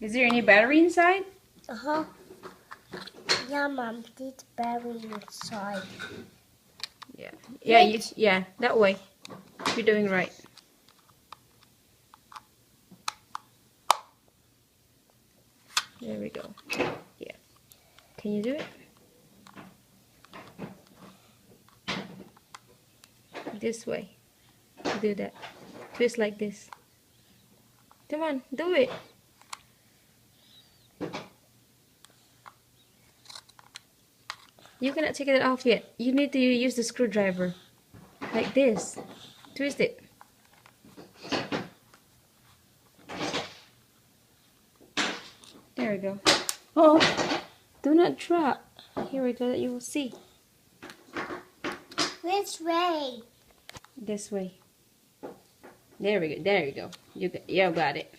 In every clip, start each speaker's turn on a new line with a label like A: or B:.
A: Is there any battery inside?
B: Uh-huh. Yeah, Mom, this battery inside.
A: Yeah. Yeah, that way. You're doing right. There we go. Yeah. Can you do it? This way. Do that. Twist like this. Come on, do it. You cannot take it off yet. You need to use the screwdriver. Like this. Twist it. There we go. Oh, do not drop. Here we go, that you will see.
B: Which way?
A: This way. There we go. There you go. You got it.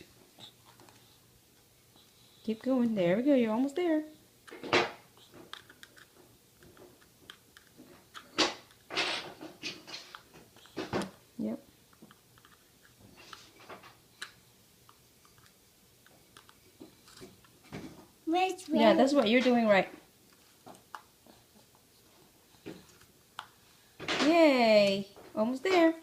A: Keep going. There we go. You're almost there. Yep.
B: Which way?
A: Yeah, that's what you're doing right. Yay! Almost there.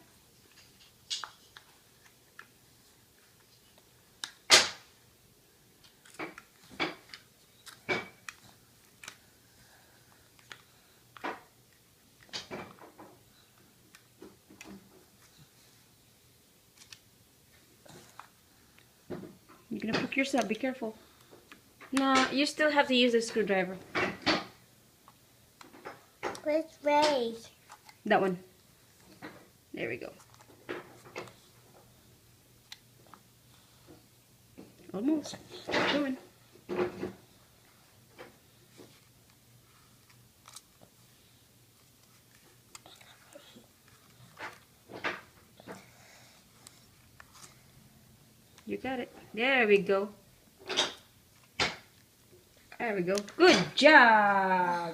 A: You're gonna prick yourself. Be careful. No, you still have to use the screwdriver.
B: Which way?
A: That one. There we go. Almost. Keep going. You got it. There we go. There we go. Good job.